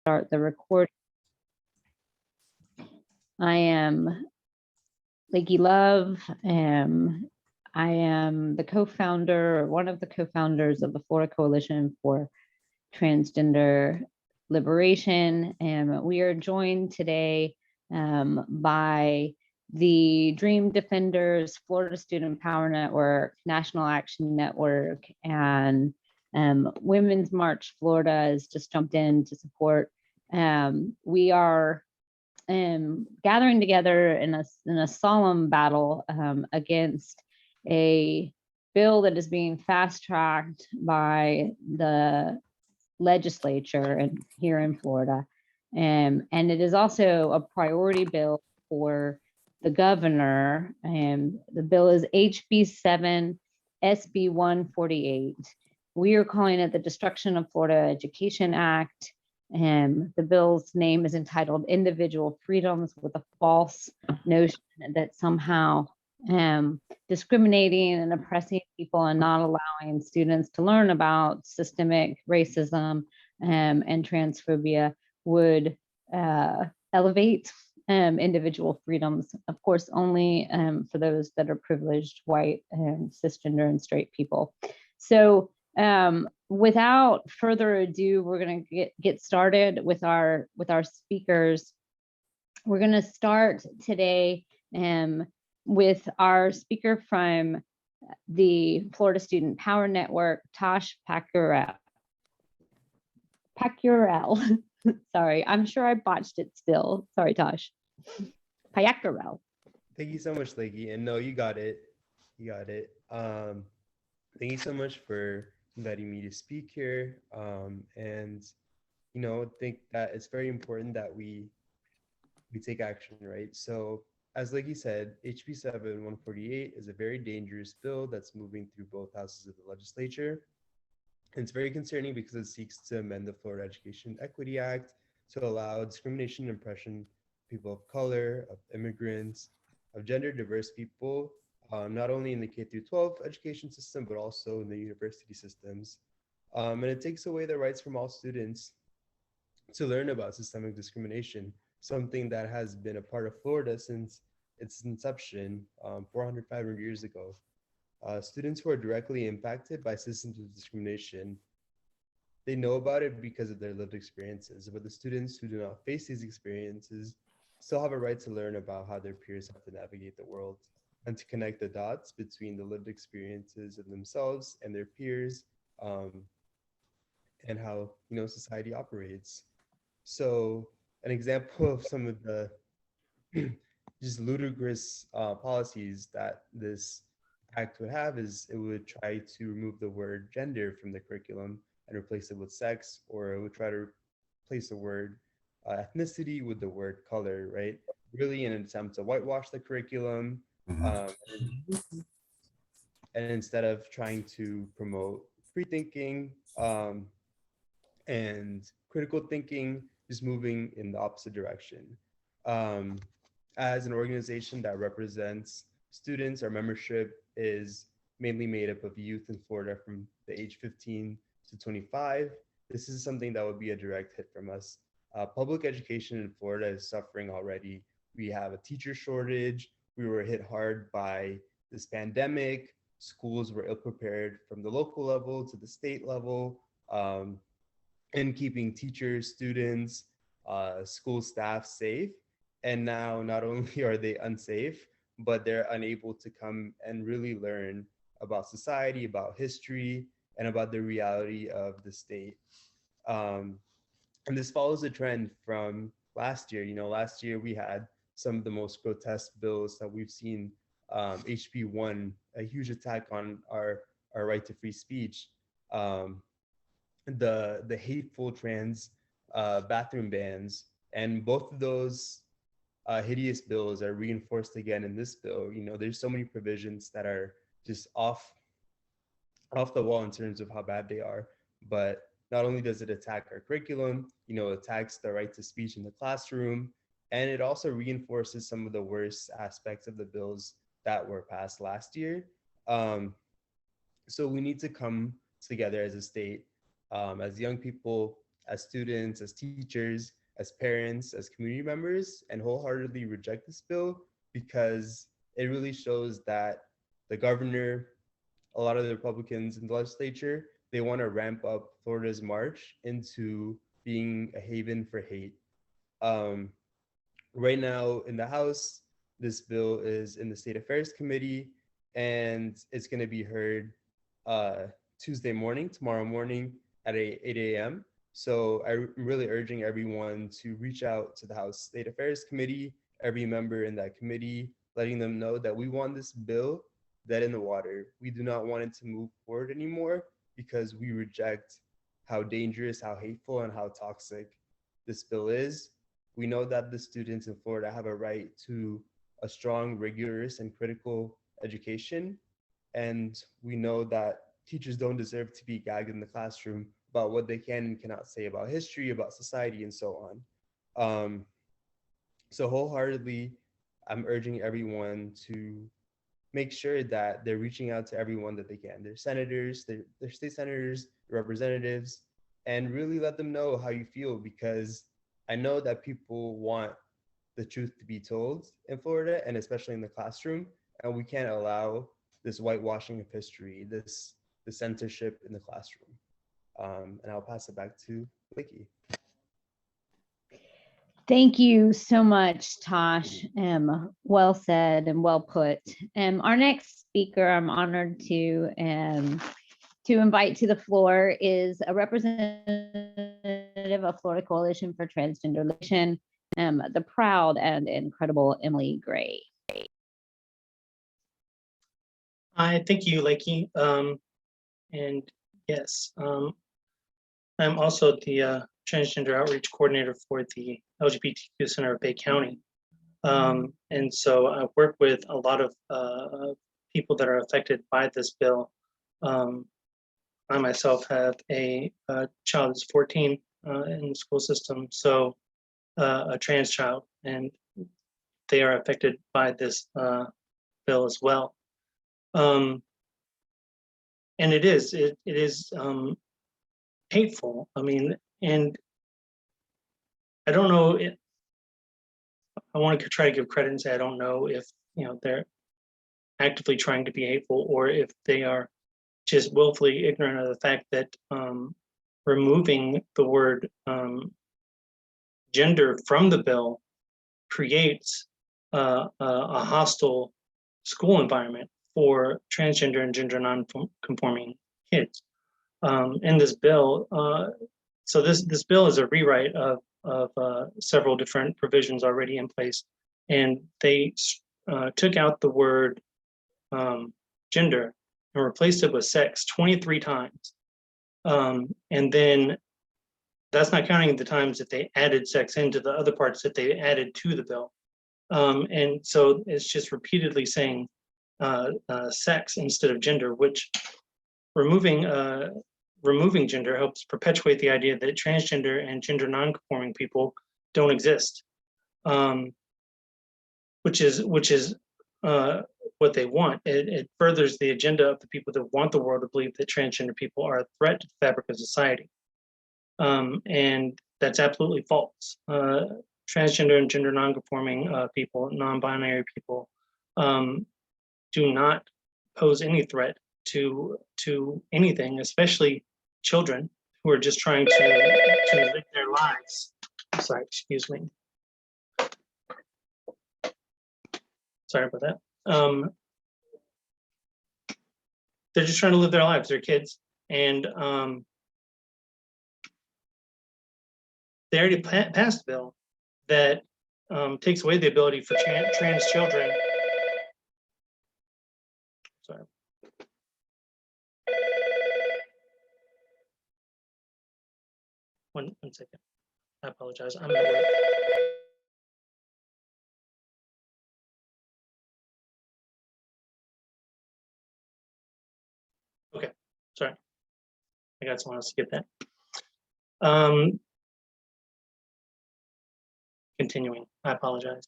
start the recording. I am Lakey Love. I am the co-founder, one of the co-founders of the Florida Coalition for Transgender Liberation. And we are joined today by the Dream Defenders, Florida Student Power Network, National Action Network, and Women's March Florida has just jumped in to support. We are gathering together in a solemn battle against a bill that is being fast-tracked by the legislature and here in Florida. And it is also a priority bill for the governor. The bill is HB 7 SB 148. We are calling it the Destruction of Florida Education Act. The bill's name is entitled Individual Freedoms, with a false notion that somehow discriminating and oppressing people and not allowing students to learn about systemic racism and transphobia would elevate individual freedoms, of course, only for those that are privileged, white, cisgender, and straight people. So without further ado, we're going to get started with our speakers. We're going to start today with our speaker from the Florida Student Power Network, Tosh Pacurell. Sorry, I'm sure I botched it still. Sorry, Tosh. Pacurell. Thank you so much, Lakey. And no, you got it. You got it. Thank you so much for inviting me to speak here. And think that it's very important that we take action, right? So as Lakey said, HB 7 148 is a very dangerous bill that's moving through both houses of the legislature. And it's very concerning because it seeks to amend the Florida Education Equity Act to allow discrimination and oppression of people of color, of immigrants, of gender diverse people, not only in the K-12 education system, but also in the university systems. And it takes away the rights from all students to learn about systemic discrimination, something that has been a part of Florida since its inception 400, 500 years ago. Students who are directly impacted by systems of discrimination, they know about it because of their lived experiences, but the students who do not face these experiences still have a right to learn about how their peers have to navigate the world and to connect the dots between the lived experiences of themselves and their peers, and how society operates. So an example of some of the just ludicrous policies that this act would have is it would try to remove the word gender from the curriculum and replace it with sex, or it would try to replace the word ethnicity with the word color, right? Really in an attempt to whitewash the curriculum. And instead of trying to promote free thinking and critical thinking, just moving in the opposite direction. As an organization that represents students, our membership is mainly made up of youth in Florida from the age 15 to 25. This is something that would be a direct hit from us. Public education in Florida is suffering already. We have a teacher shortage. We were hit hard by this pandemic. Schools were ill-prepared from the local level to the state level, in keeping teachers, students, school staff safe. And now not only are they unsafe, but they're unable to come and really learn about society, about history, and about the reality of the state. And this follows a trend from last year. Last year we had some of the most grotesque bills that we've seen. HB 1, a huge attack on our right to free speech. The hateful trans bathroom bans, and both of those hideous bills are reinforced again in this bill. There's so many provisions that are just off the wall in terms of how bad they are. But not only does it attack our curriculum, it attacks the right to speech in the classroom, and it also reinforces some of the worst aspects of the bills that were passed last year. So we need to come together as a state, as young people, as students, as teachers, as parents, as community members, and wholeheartedly reject this bill because it really shows that the governor, a lot of the Republicans in the legislature, they want to ramp up Florida's march into being a haven for hate. Um, right now in the House, this bill is in the State Affairs Committee, and it's going to be heard uh, Tuesday morning, tomorrow morning at 8 a.m. So I'm really urging everyone to reach out to the House State Affairs Committee, every member in that committee, letting them know that we want this bill dead in the water. We do not want it to move forward anymore because we reject how dangerous, how hateful, and how toxic this bill is. We know that the students in Florida have a right to a strong, rigorous, and critical education. And we know that teachers don't deserve to be gagged in the classroom about what they can and cannot say about history, about society, and so on. So wholeheartedly, I'm urging everyone to make sure that they're reaching out to everyone that they can. Their senators, their state senators, their representatives, and really let them know how you feel, because I know that people want the truth to be told in Florida, and especially in the classroom. And we can't allow this whitewashing of history, the censorship in the classroom. And I'll pass it back to Vicky. Thank you so much, Tosh. Well said and well put. Our next speaker I'm honored to invite to the floor is a representative of Florida Coalition for Transgender Legislation, the proud and incredible Emily Gray. Hi, thank you, Lakey. And yes, I'm also the Transgender Outreach Coordinator for the LGBTQ Center of Bay County. And so I work with a lot of people that are affected by this bill. I myself have a child that's 14 in the school system, so a trans child, and they are affected by this bill as well. And it is hateful. I mean, and I don't know. I want to try to give credit and say I don't know if they're actively trying to be hateful or if they are just willfully ignorant of the fact that removing the word gender from the bill creates a hostile school environment for transgender and gender non-conforming kids. In this bill, so this bill is a rewrite of several different provisions already in place, and they took out the word gender and replaced it with sex 23 times. And then that's not counting the times that they added sex into the other parts that they added to the bill. And so it's just repeatedly saying sex instead of gender, which removing gender helps perpetuate the idea that transgender and gender non-conforming people don't exist, which is what they want. It furthers the agenda of the people that want the world to believe that transgender people are a threat to the fabric of society. And that's absolutely false. Transgender and gender non-conforming people, non-binary people, do not pose any threat to anything, especially children who are just trying to live their lives. Sorry, excuse me. Sorry about that. They're just trying to live their lives. They're kids, and they already passed a bill that takes away the ability for trans children. Sorry. One second. I apologize. I'm at work. Okay, sorry. I got someone else to get that. Continuing, I apologize.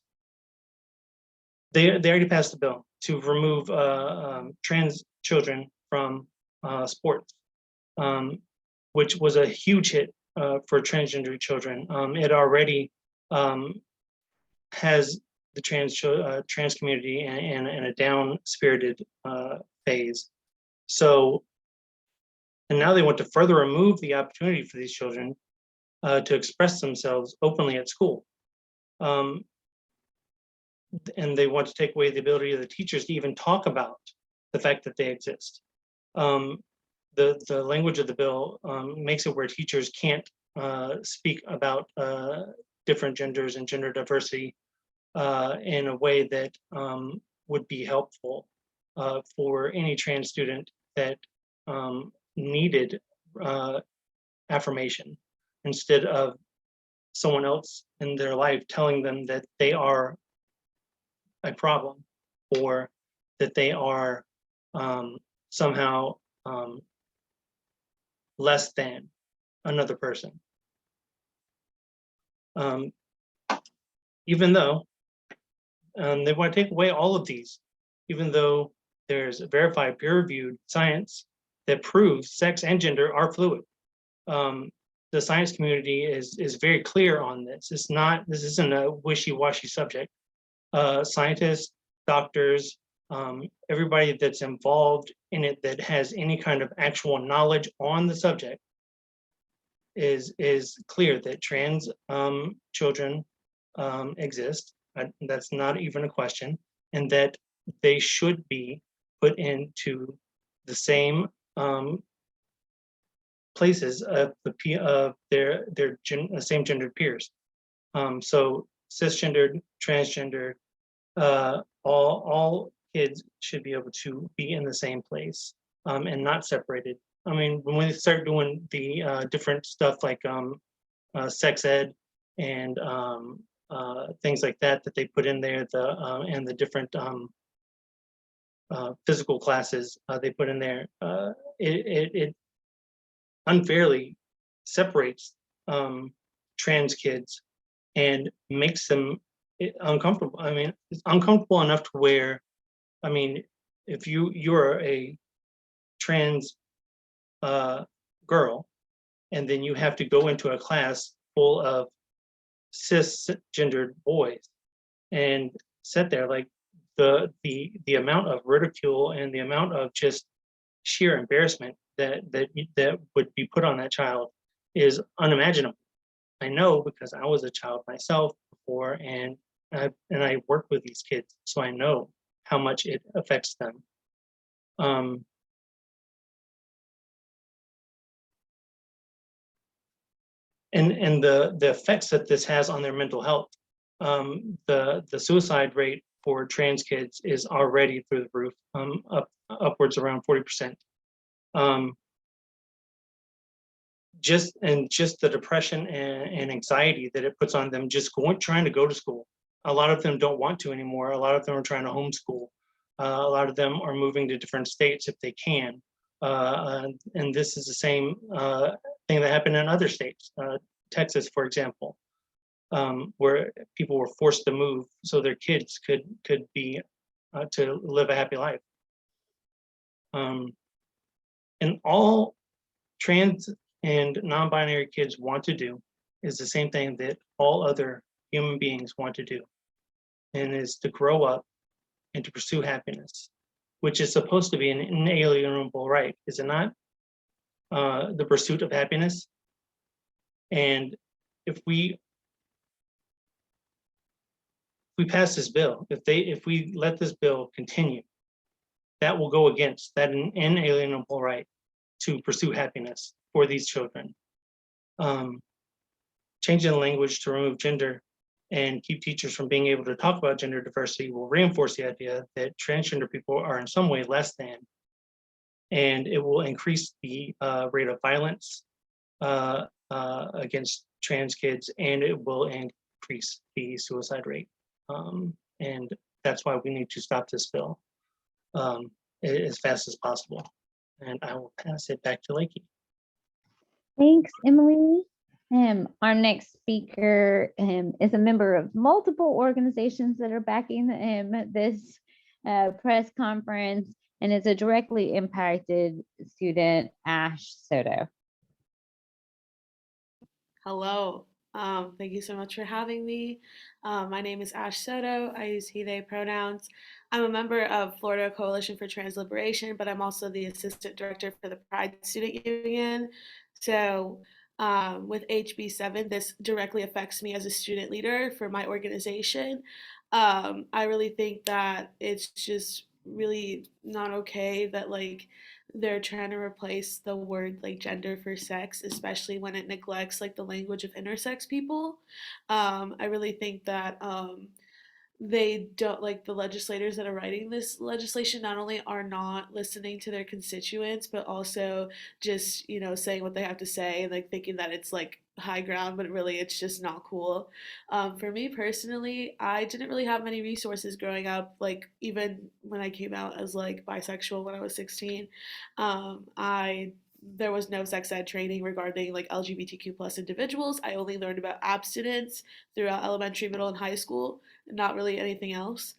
They already passed the bill to remove trans children from sports, which was a huge hit for transgender children. It already has the trans community in a down-spirited phase. So, and now they want to further remove the opportunity for these children to express themselves openly at school. And they want to take away the ability of the teachers to even talk about the fact that they exist. The language of the bill makes it where teachers can't speak about different genders and gender diversity in a way that would be helpful for any trans student that needed affirmation, instead of someone else in their life telling them that they are a problem, or that they are somehow less than another person. Even though they want to take away all of these, even though there's verified peer-reviewed science that proves sex and gender are fluid. The science community is very clear on this. This isn't a wishy-washy subject. Scientists, doctors, everybody that's involved in it that has any kind of actual knowledge on the subject is clear that trans children exist. That's not even a question, and that they should be put into the same places of their same gendered peers. So cisgendered, transgender, all kids should be able to be in the same place and not separated. I mean, when we start doing the different stuff like sex ed and things like that they put in there, and the different physical classes they put in there, it unfairly separates trans kids and makes them uncomfortable. I mean, it's uncomfortable enough to where, I mean, if you're a trans girl, and then you have to go into a class full of cisgendered boys and sit there, like the amount of ridicule and the amount of just sheer embarrassment that would be put on that child is unimaginable. I know, because I was a child myself before, and I work with these kids, so I know how much it affects them. And the effects that this has on their mental health. The suicide rate for trans kids is already through the roof, upwards around 40%. Just the depression and anxiety that it puts on them just trying to go to school. A lot of them don't want to anymore. A lot of them are trying to homeschool. A lot of them are moving to different states if they can. And this is the same thing that happened in other states, Texas, for example, where people were forced to move so their kids could be to live a happy life. And all trans and non-binary kids want to do is the same thing that all other human beings want to do, and is to grow up and to pursue happiness, which is supposed to be an inalienable right, is it not? The pursuit of happiness. And if we pass this bill, if we let this bill continue, that will go against that inalienable right to pursue happiness for these children. Changing the language to remove gender and keep teachers from being able to talk about gender diversity will reinforce the idea that transgender people are in some way less than, and it will increase the rate of violence against trans kids, and it will increase the suicide rate. And that's why we need to stop this bill as fast as possible. And I will pass it back to Lakey. Thanks, Emily. Our next speaker is a member of multiple organizations that are backing this press conference, and is a directly impacted student, Ash Soto. Hello. Thank you so much for having me. My name is Ash Soto. I use he, they pronouns. I'm a member of Florida Coalition for Trans Liberation, but I'm also the assistant director for the Pride Student Union. So, with HB7, this directly affects me as a student leader for my organization. I really think that it's just really not okay that they're trying to replace the word like gender for sex, especially when it neglects like the language of intersex people. I really think that they don't like the legislators that are writing this legislation not only are not listening to their constituents but also just saying what they have to say, like thinking that it's like high ground, but really it's just not cool. For me personally, I didn't really have many resources growing up, like even when I came out as like bisexual when I was 16. I There was no sex ed training regarding like LGBTQ plus individuals. I only learned about abstinence throughout elementary, middle, and high school, not really anything else.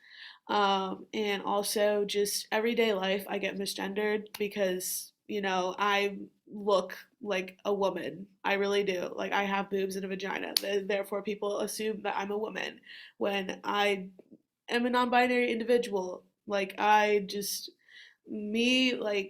And also just everyday life, I get misgendered because, I look like a woman. I really do. Like, I have boobs and a vagina. Therefore, people assume that I'm a woman when I am a non binary individual. Like, like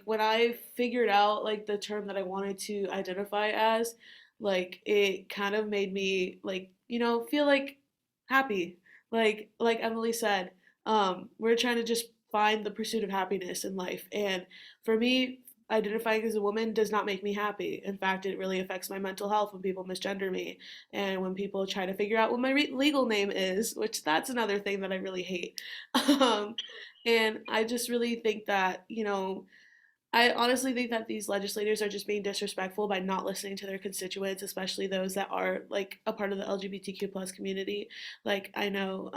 when I figured out like the term that I wanted to identify as, like it kind of made me like, feel like happy. Like Emily said, we're trying to just find the pursuit of happiness in life. And for me, identifying as a woman does not make me happy. In fact, it really affects my mental health when people misgender me and when people try to figure out what my legal name is, which that's another thing that I really hate. um, and I just really think that, I honestly think that these legislators are just being disrespectful by not listening to their constituents, especially those that are like a part of the LGBTQ plus community. Like I know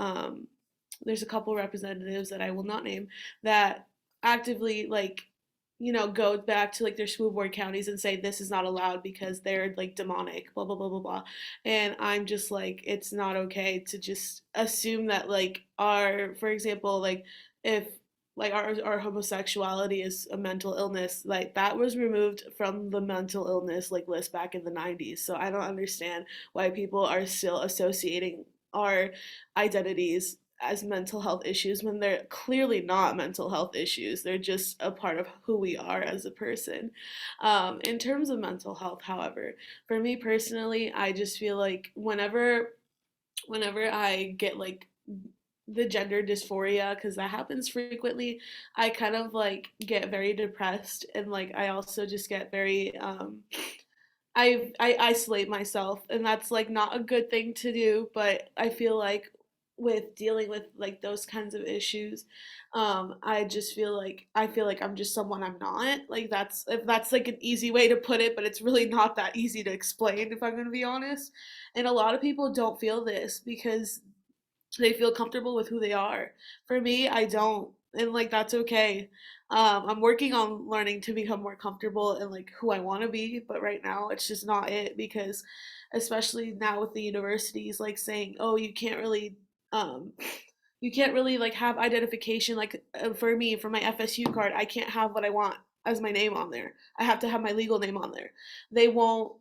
there's a couple representatives that I will not name that actively go back to like their school board counties and say this is not allowed because they're like demonic, blah blah blah blah blah. And I'm just like, it's not okay to just assume that like our, for example, like if like our homosexuality is a mental illness, like that was removed from the mental illness like list back in the 90s. So I don't understand why people are still associating our identities as mental health issues when they're clearly not mental health issues. They're just a part of who we are as a person. In terms of mental health, however, for me personally, I just feel like whenever I get like the gender dysphoria, because that happens frequently, I kind of like get very depressed, and like I also just get very I isolate myself, and that's like not a good thing to do, but I feel like with dealing with like those kinds of issues, I feel like I'm just someone I'm not. Like that's, if that's like an easy way to put it, but it's really not that easy to explain if I'm going to be honest. And a lot of people don't feel this because they feel comfortable with who they are. For me, I don't, and like that's okay. I'm working on learning to become more comfortable and like who I want to be, but right now it's just not it because, especially now with the universities like saying, oh, um, you can't really like have identification. Like for me, for my FSU card, I can't have what I want as my name on there. I have to have my legal name on there. They won't,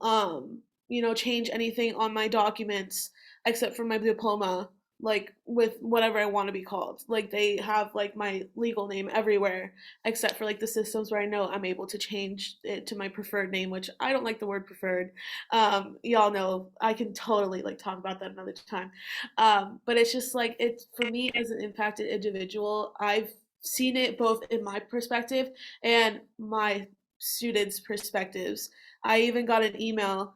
change anything on my documents except for my diploma, like with whatever I want to be called. Like they have like my legal name everywhere except for like the systems where I know I'm able to change it to my preferred name, which I don't like the word preferred. Y'all know I can totally like talk about that another time. But it's just like, it's for me as an impacted individual, I've seen it both in my perspective and my students' perspectives. I even got an email.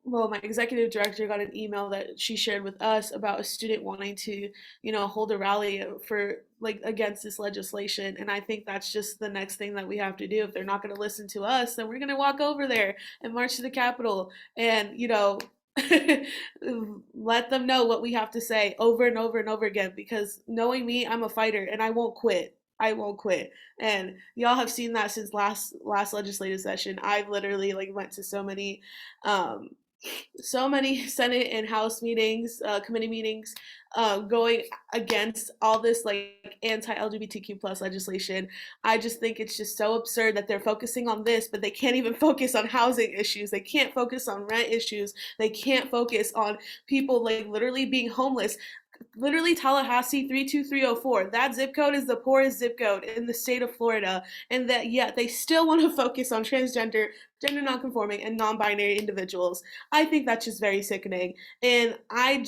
My executive director got an email that she shared with us about a student wanting to, hold a rally for like against this legislation. And I think that's just the next thing that we have to do. If they're not going to listen to us, then we're going to walk over there and march to the Capitol and, let them know what we have to say over and over and over again, because knowing me, I'm a fighter and I won't quit. I won't quit. And y'all have seen that since last legislative session. I've literally like went to so many so many Senate and House meetings, committee meetings, going against all this like anti-LGBTQ plus legislation. I just think it's just so absurd that they're focusing on this, but they can't even focus on housing issues. They can't focus on rent issues. They can't focus on people like literally being homeless. Literally Tallahassee 32304. That zip code is the poorest zip code in the state of Florida, and that yet they still want to focus on transgender, gender nonconforming, and non-binary individuals. I think that's just very sickening, and I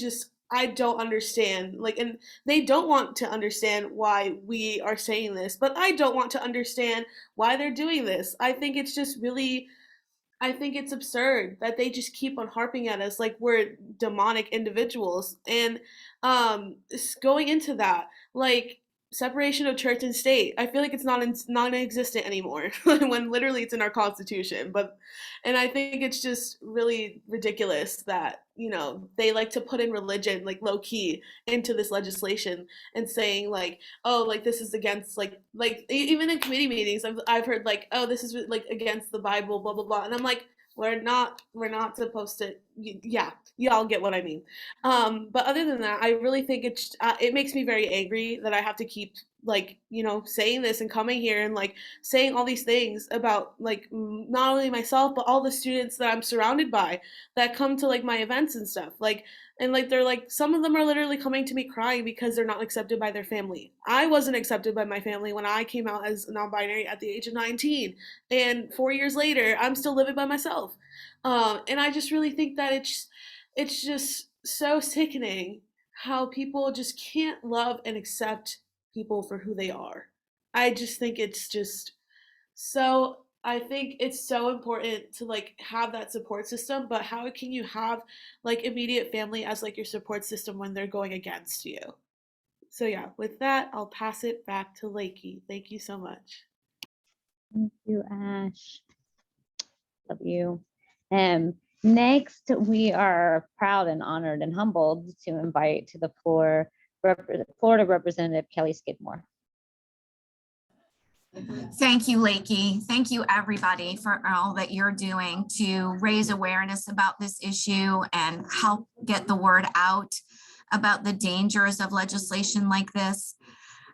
don't understand. Like, and they don't want to understand why we are saying this, but I don't want to understand why they're doing this. I think it's just really, I think it's absurd that they just keep on harping at us like we're demonic individuals. And going into that, like separation of church and state, I feel like it's not non-existent anymore when literally it's in our constitution. But and I think it's just really ridiculous that they like to put in religion like low key into this legislation and saying like, oh, like this is against even in committee meetings I've heard like, oh, this is like against the Bible, blah blah blah, and I'm like, we're not supposed to. Yeah, y'all get what I mean. But other than that, I really think it makes me very angry that I have to keep like saying this and coming here and like saying all these things about like not only myself but all the students that I'm surrounded by that come to like my events and stuff, like, and like they're like, some of them are literally coming to me crying because they're not accepted by their family. I wasn't accepted by my family when I came out as non-binary at the age of 19, and 4 years later I'm still living by myself. And I just really think that it's just so sickening how people just can't love and accept people for who they are. I just think it's just so, I think it's so important to like have that support system, but how can you have like immediate family as like your support system when they're going against you? So yeah, with that, I'll pass it back to Lakey. Thank you so much. Thank you, Ash. Love you. Next, we are proud and honored and humbled to invite to the floor Florida Representative Kelly Skidmore. Thank you, Lakey. Thank you, everybody, for all that you're doing to raise awareness about this issue and help get the word out about the dangers of legislation like this.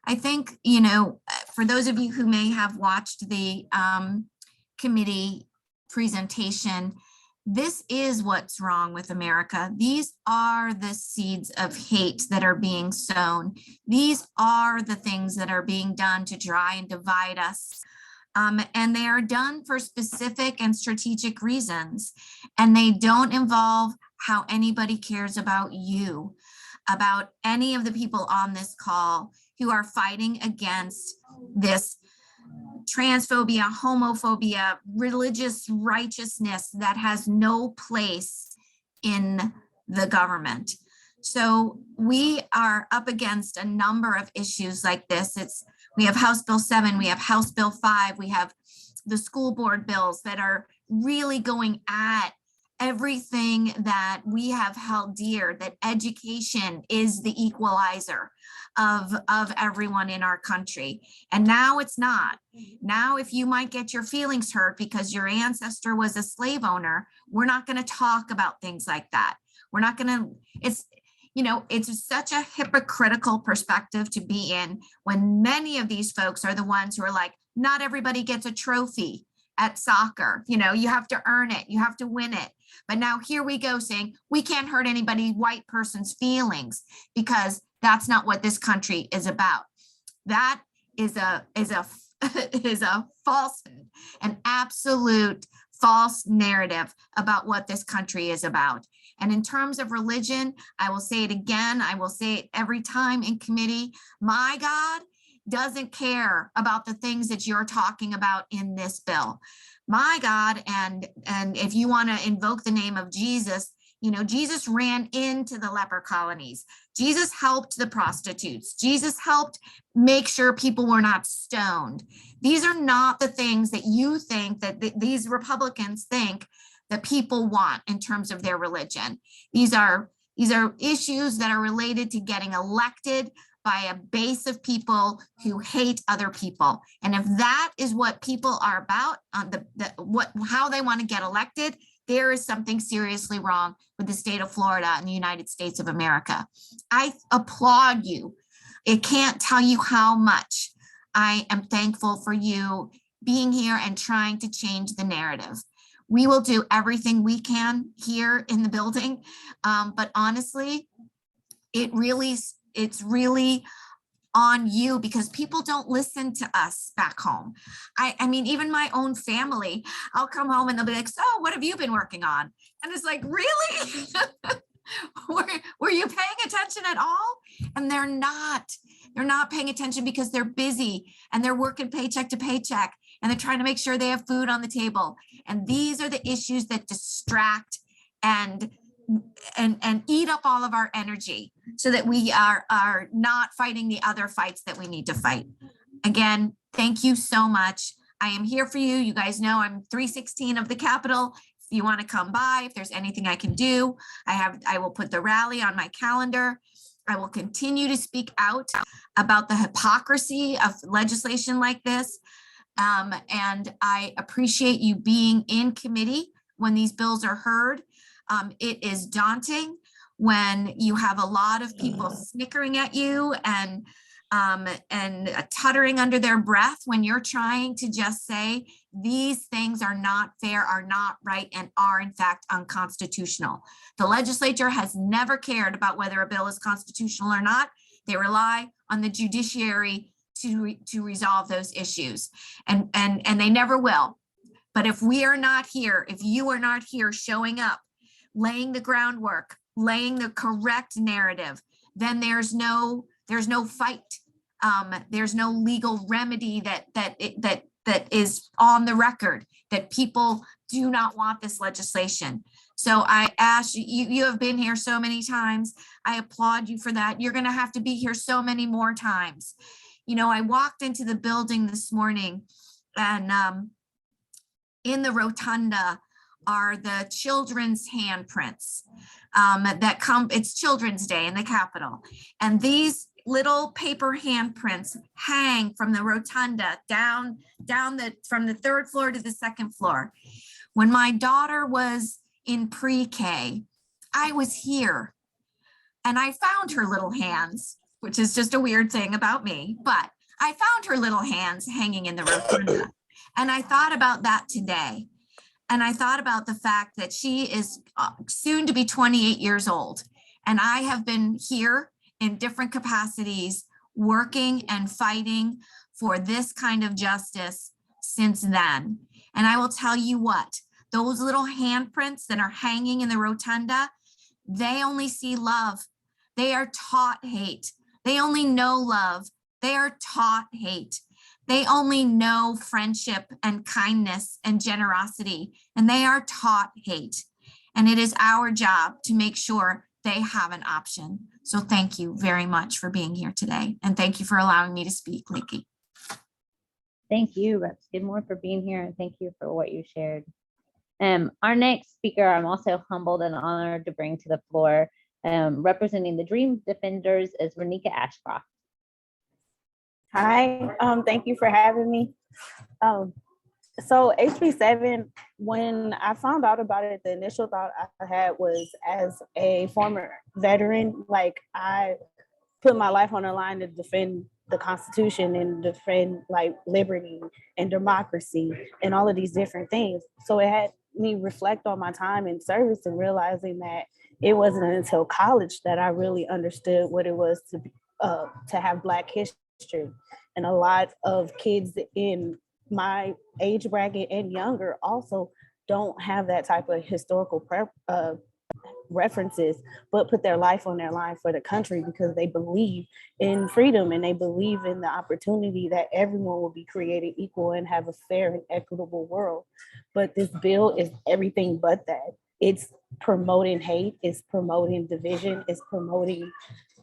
I think, for those of you who may have watched the committee presentation, this is what's wrong with America. These are the seeds of hate that are being sown. These are the things that are being done to try and divide us. And they are done for specific and strategic reasons. And they don't involve how anybody cares about you, about any of the people on this call who are fighting against this transphobia, homophobia, religious righteousness that has no place in the government. So we are up against a number of issues like this. We have House Bill 7, we have House Bill 5, we have the school board bills that are really going at everything that we have held dear, that education is the equalizer of everyone in our country. And now it's not. Now, if you might get your feelings hurt because your ancestor was a slave owner, we're not going to talk about things like that. We're not going to, it's such a hypocritical perspective to be in when many of these folks are the ones who are like, not everybody gets a trophy at soccer. You have to earn it. You have to win it. But now here we go saying we can't hurt anybody, white person's feelings, because that's not what this country is about. That is a falsehood, an absolute false narrative about what this country is about. And in terms of religion, I will say it again. I will say it every time in committee. My God doesn't care about the things that you're talking about in this bill. My God, and if you want to invoke the name of Jesus, Jesus ran into the leper colonies. Jesus helped the prostitutes. Jesus helped make sure people were not stoned. These are not the things that you think that these Republicans think that people want in terms of their religion. These are issues that are related to getting elected by a base of people who hate other people. And if that is what people are about, how they want to get elected, there is something seriously wrong with the state of Florida and the United States of America. I applaud you. I can't tell you how much I am thankful for you being here and trying to change the narrative. We will do everything we can here in the building. But honestly, it's really on you, because people don't listen to us back home. I mean, even my own family, I'll come home and they'll be like, so what have you been working on? And it's like, really? were you paying attention at all? And they're not paying attention because they're busy and they're working paycheck to paycheck and they're trying to make sure they have food on the table. And these are the issues that distract and eat up all of our energy so that we are not fighting the other fights that we need to fight. Again, thank you so much. I am here for you. You guys know I'm 316 of the Capitol. If you want to come by, if there's anything I can do, I will put the rally on my calendar. I will continue to speak out about the hypocrisy of legislation like this. And I appreciate you being in committee when these bills are heard. It is daunting when you have a lot of people snickering at you and tuttering under their breath when you're trying to just say these things are not fair, are not right, and are in fact unconstitutional. The legislature has never cared about whether a bill is constitutional or not. They rely on the judiciary to resolve those issues, and they never will. But if we are not here, if you are not here showing up, laying the groundwork, laying the correct narrative, then there's no fight. There's no legal remedy that is on the record that people do not want this legislation. So I ask you, you have been here so many times. I applaud you for that. You're going to have to be here so many more times. You know, I walked into the building this morning and in the rotunda are the children's handprints that come, it's Children's Day in the Capitol. And these little paper handprints hang from the rotunda down from the third floor to the second floor. When my daughter was in pre-K, I was here and I found her little hands, which is just a weird thing about me, but I found her little hands hanging in the rotunda. And I thought about that today. And I thought about the fact that she is soon to be 28 years old. And I have been here in different capacities, working and fighting for this kind of justice since then. And I will tell you what, those little handprints that are hanging in the rotunda, they only see love. They are taught hate. They only know love. They are taught hate. They only know friendship and kindness and generosity, and they are taught hate. And it is our job to make sure they have an option. So thank you very much for being here today. And thank you for allowing me to speak, Leaky. Thank you, Rep. Skidmore, for being here, and thank you for what you shared. Our next speaker, I'm also humbled and honored to bring to the floor, representing the Dream Defenders, is Renika Ashcroft. Hi, thank you for having me. So HB 7, when I found out about it, the initial thought I had was, as a former veteran, like, I put my life on the line to defend the Constitution and defend like liberty and democracy and all of these different things. So it had me reflect on my time in service and realizing that it wasn't until college that I really understood what it was to have Black history. And a lot of kids in my age bracket and younger also don't have that type of historical references, but put their life on their line for the country because they believe in freedom and they believe in the opportunity that everyone will be created equal and have a fair and equitable world. But this bill is everything but that. It's promoting hate, it's promoting division, it's promoting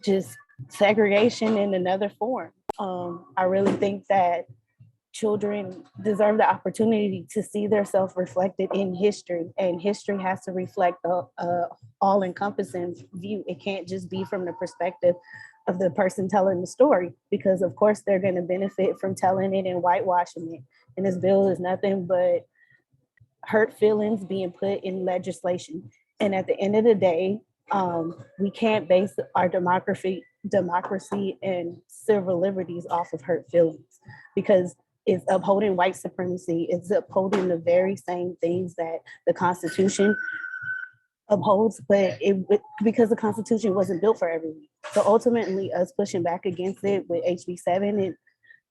just segregation in another form. I really think that children deserve the opportunity to see themselves reflected in history, and history has to reflect a all-encompassing view. It can't just be from the perspective of the person telling the story, because of course they're going to benefit from telling it and whitewashing it. And this bill is nothing but hurt feelings being put in legislation. And at the end of the day, we can't base our democracy and civil liberties off of hurt feelings, because it's upholding white supremacy. It's upholding the very same things that the Constitution upholds, but because the Constitution wasn't built for everyone. So ultimately, us pushing back against it with HB 7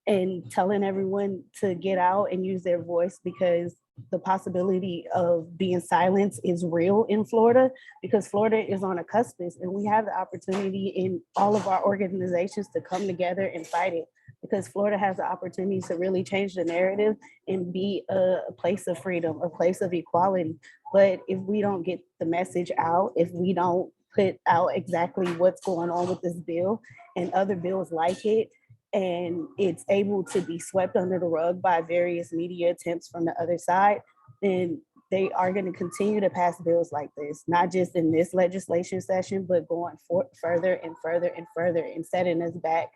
and telling everyone to get out and use their voice, because the possibility of being silenced is real in Florida, because Florida is on a cuspice, and we have the opportunity in all of our organizations to come together and fight it, because Florida has the opportunity to really change the narrative and be a place of freedom, a place of equality. But if we don't get the message out, if we don't put out exactly what's going on with this bill and other bills like it, and it's able to be swept under the rug by various media attempts from the other side, then they are going to continue to pass bills like this, not just in this legislation session, but going further and further and further, and setting us back,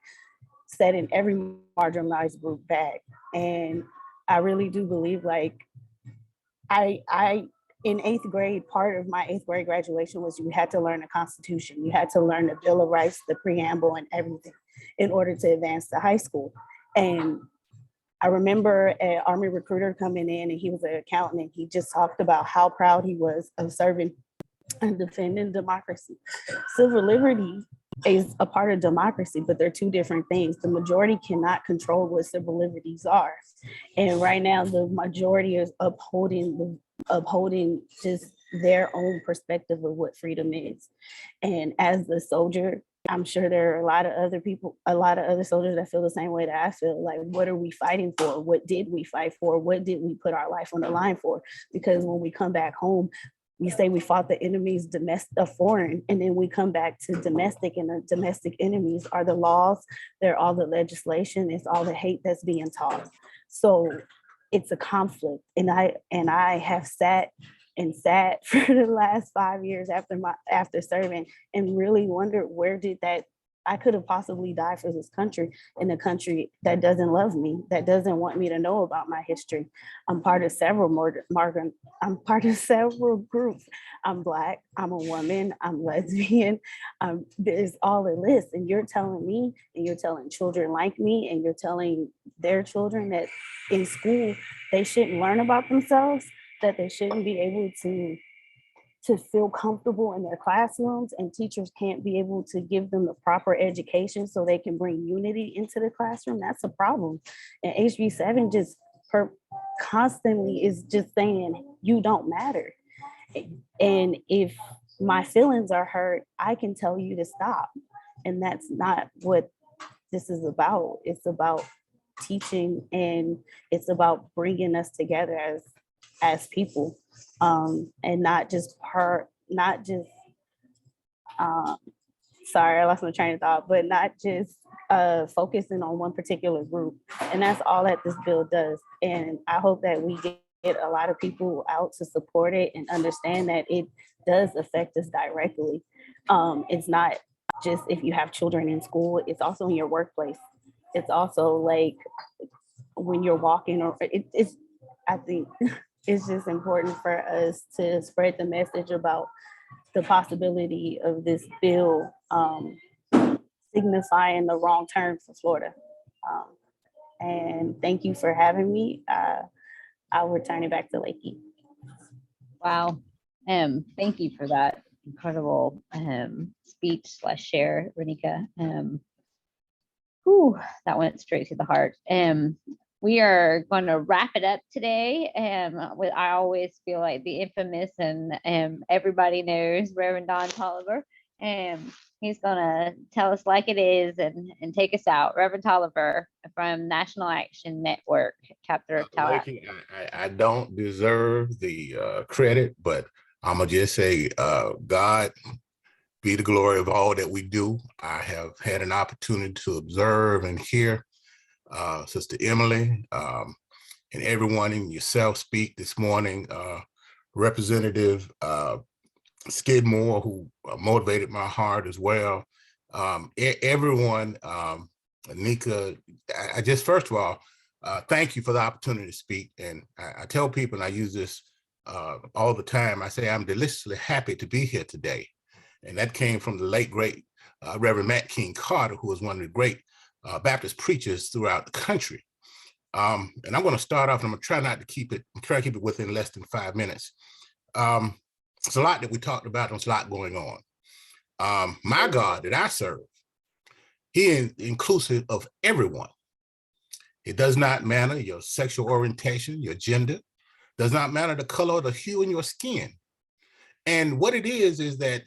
setting every marginalized group back. And I really do believe, like, I in 8th grade, part of my 8th grade graduation was you had to learn the Constitution. You had to learn the Bill of Rights, the preamble, and everything in order to advance to high school. And I remember an Army recruiter coming in, and he was an accountant, and he just talked about how proud he was of serving and defending democracy. Civil liberty is a part of democracy, but they're two different things. The majority cannot control what civil liberties are. And right now, the majority is upholding just their own perspective of what freedom is. And as the soldier, I'm sure there are a lot of other people, a lot of other soldiers that feel the same way that I feel. Like, what are we fighting for? What did we fight for? What did we put our life on the line for? Because when we come back home, we say we fought the enemies foreign, and then we come back to domestic, and the domestic enemies are the laws, they're all the legislation, it's all the hate that's being taught. So it's a conflict. And I have sat for the last 5 years after serving, and really wondered, where did that, I could have possibly died for this country, in a country that doesn't love me, that doesn't want me to know about my history. I'm part of several groups. I'm Black, I'm a woman, I'm lesbian. There's all a list, and you're telling me, and you're telling children like me, and you're telling their children that in school they shouldn't learn about themselves, that they shouldn't be able to feel comfortable in their classrooms, and teachers can't be able to give them the proper education so they can bring unity into the classroom. That's a problem. And HB 7 just constantly is just saying, you don't matter. And if my feelings are hurt, I can tell you to stop. And that's not what this is about. It's about teaching, and it's about bringing us together as people, and not just sorry, I lost my train of thought, but not just focusing on one particular group. And that's all that this bill does. And I hope that we get a lot of people out to support it and understand that it does affect us directly. It's not just if you have children in school, it's also in your workplace. It's also like when you're walking, or I think it's just important for us to spread the message about the possibility of this bill signifying the wrong turn for Florida. And thank you for having me. I'll return it back to Lakey. Wow. Thank you for that incredible speech / share, Renika. That went straight to the heart. We are going to wrap it up today. I always feel like the infamous and everybody knows Reverend Don Tolliver. He's going to tell us like it is and take us out. Reverend Tolliver from National Action Network, chapter of Tallahassee. I don't deserve the credit, but I'm going to just say, God be the glory of all that we do. I have had an opportunity to observe and hear Sister Emily and everyone, and yourself, speak this morning. Representative Skidmore, who motivated my heart as well. Everyone, Renika, I just, first of all, thank you for the opportunity to speak. And I tell people, and I use this all the time. I say I'm deliciously happy to be here today. And that came from the late, great Reverend Matt King Carter, who was one of the great Baptist preachers throughout the country. And I'm going to start off, and I'm going to try not to keep it, try to keep it within less than 5 minutes. It's a lot that we talked about, and there's a lot going on. My God that I serve, he is inclusive of everyone. It does not matter your sexual orientation, your gender, does not matter the color or the hue in your skin. And what it is that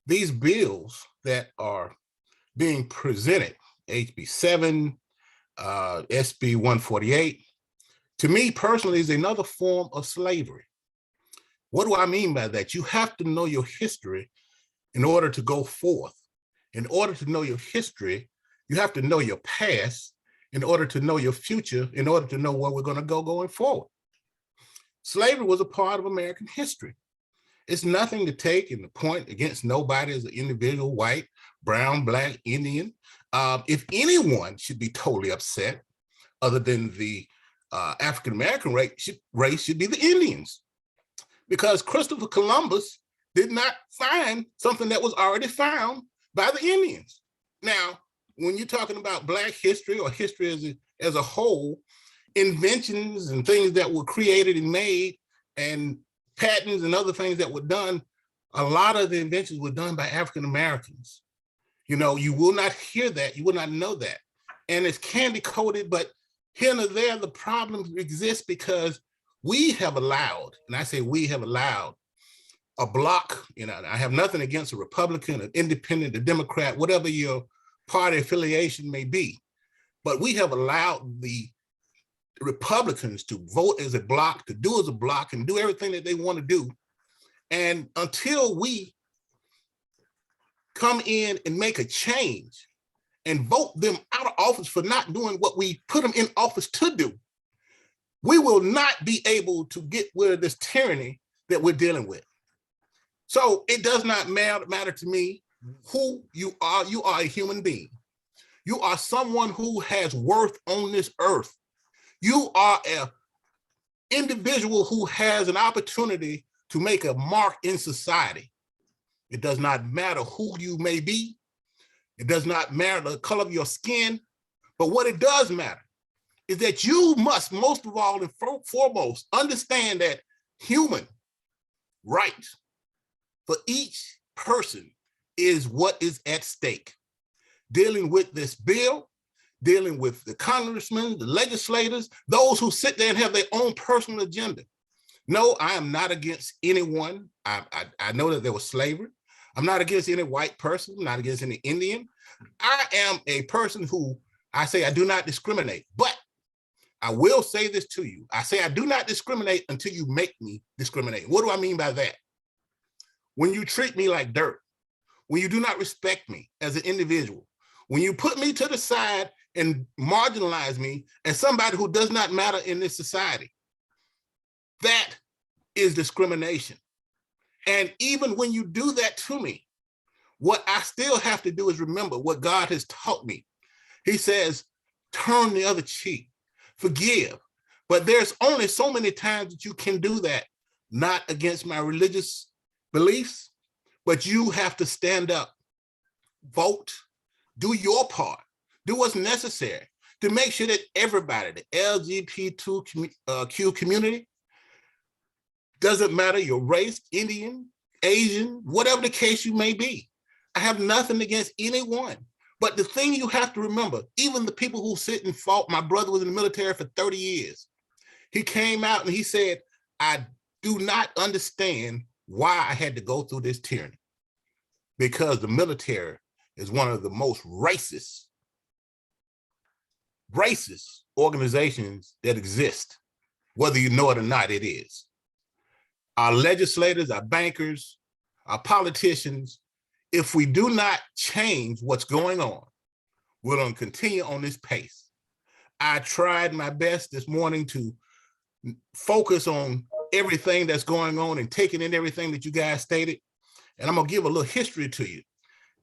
these bills that are being presented, HB 7, SB 148, to me personally is another form of slavery. What do I mean by that? You have to know your history in order to go forth. In order to know your history, you have to know your past in order to know your future, in order to know where we're going to go going forward. Slavery was a part of American history. It's nothing to take and to point against nobody as an individual, white, brown, black, Indian. If anyone should be totally upset, other than the African-American race should be the Indians. Because Christopher Columbus did not find something that was already found by the Indians. Now, when you're talking about Black history or history as a whole, inventions and things that were created and made and patents and other things that were done, a lot of the inventions were done by African-Americans. You know, you will not hear that, you will not know that. And it's candy coated, but here and there, the problems exist because we have allowed, and I say we have allowed, a block, you know, I have nothing against a Republican, an independent, a Democrat, whatever your party affiliation may be, but we have allowed the Republicans to vote as a block, to do as a block, and do everything that they want to do. And until we come in and make a change and vote them out of office for not doing what we put them in office to do, we will not be able to get rid of this tyranny that we're dealing with. So it does not matter to me who you are. You are a human being. You are someone who has worth on this earth. You are an individual who has an opportunity to make a mark in society. It does not matter who you may be. It does not matter the color of your skin. But what it does matter is that you must, most of all and foremost, understand that human rights for each person is what is at stake. Dealing with this bill, dealing with the congressmen, the legislators, those who sit there and have their own personal agenda. No, I am not against anyone. I know that there was slavery. I'm not against any white person, I'm not against any Indian. I am a person who, I say I do not discriminate, but I will say this to you. I say I do not discriminate until you make me discriminate. What do I mean by that? When you treat me like dirt, when you do not respect me as an individual, when you put me to the side and marginalize me as somebody who does not matter in this society, that is discrimination. And even when you do that to me, what I still have to do is remember what God has taught me. He says, turn the other cheek, forgive. But there's only so many times that you can do that, not against my religious beliefs, but you have to stand up, vote, do your part, do what's necessary to make sure that everybody, the LGBTQ community, doesn't matter your race, Indian, Asian, whatever the case you may be. I have nothing against anyone. But the thing you have to remember, even the people who sit and fought, my brother was in the military for 30 years. He came out and he said, I do not understand why I had to go through this tyranny. Because the military is one of the most racist organizations that exist, whether you know it or not, it is. Our legislators, our bankers, our politicians, if we do not change what's going on, we're going to continue on this pace. I tried my best this morning to focus on everything that's going on and taking in everything that you guys stated. And I'm going to give a little history to you.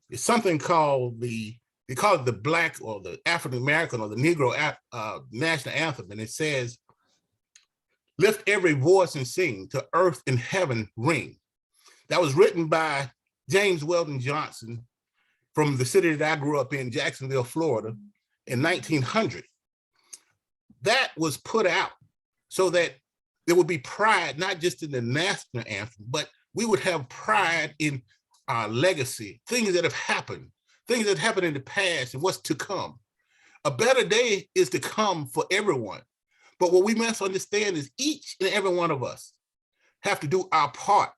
It's something called they call it the Black or the African American or the Negro national anthem. And it says, Lift every voice and sing, to earth and heaven ring. That was written by James Weldon Johnson from the city that I grew up in, Jacksonville, Florida, in 1900. That was put out so that there would be pride, not just in the national anthem, but we would have pride in our legacy, things that have happened in the past and what's to come. A better day is to come for everyone. But what we must understand is each and every one of us have to do our part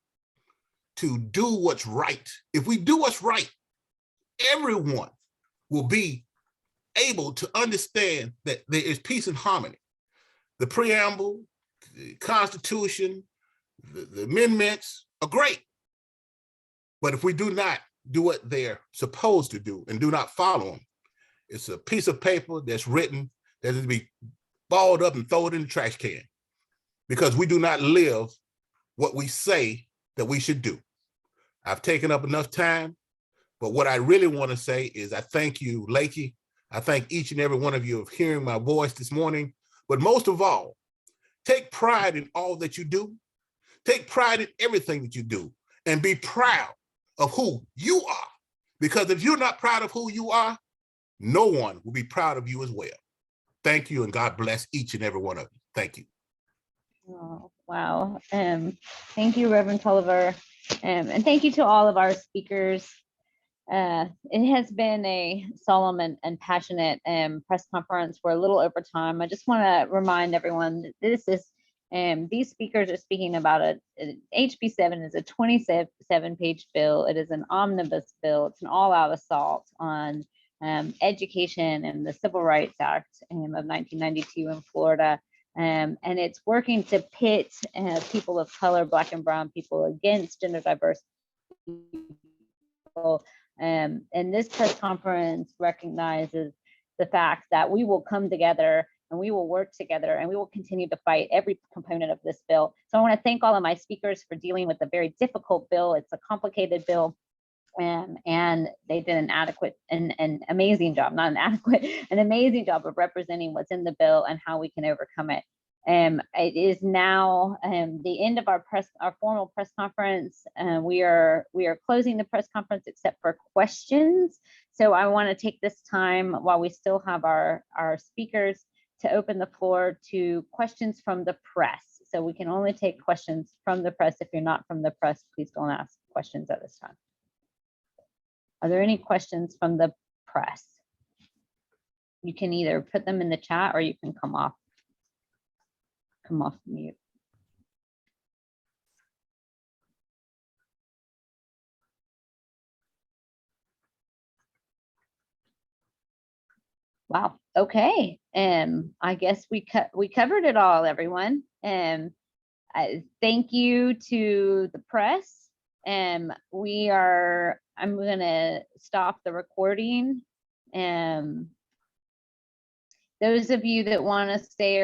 to do what's right. If we do what's right, everyone will be able to understand that there is peace and harmony. The preamble, the Constitution, the amendments are great. But if we do not do what they're supposed to do and do not follow them, it's a piece of paper that's written that is to be balled up and thrown in the trash can because we do not live what we say that we should do. I've taken up enough time, but what I really want to say is I thank you, Lakey. I thank each and every one of you of hearing my voice this morning. But most of all, take pride in all that you do. Take pride in everything that you do and be proud of who you are. Because if you're not proud of who you are, no one will be proud of you as well. Thank you, and God bless each and every one of you. Thank you. Oh, wow. Thank you, Reverend Tolliver. And thank you to all of our speakers. It has been a solemn and passionate press conference. We're a little over time. I just want to remind everyone that this is, these speakers are speaking about HB 7 is a 27-page bill. It is an omnibus bill. It's an all-out assault on education and the Civil Rights Act of 1992 in Florida. And it's working to pit people of color, Black and brown people against gender diverse people. And this press conference recognizes the fact that we will come together and we will work together and we will continue to fight every component of this bill. So I want to thank all of my speakers for dealing with a very difficult bill. It's a complicated bill. And they did an adequate and amazing job, not an adequate, an amazing job of representing what's in the bill and how we can overcome it. It is now the end of our formal press conference. We are closing the press conference except for questions. So I want to take this time while we still have our speakers to open the floor to questions from the press. So we can only take questions from the press. If you're not from the press, please don't ask questions at this time. Are there any questions from the press? You can either put them in the chat or you can come off mute. Wow. Okay. I guess we covered it all, everyone. Thank you to the press. I'm gonna stop the recording. Those of you that want to stay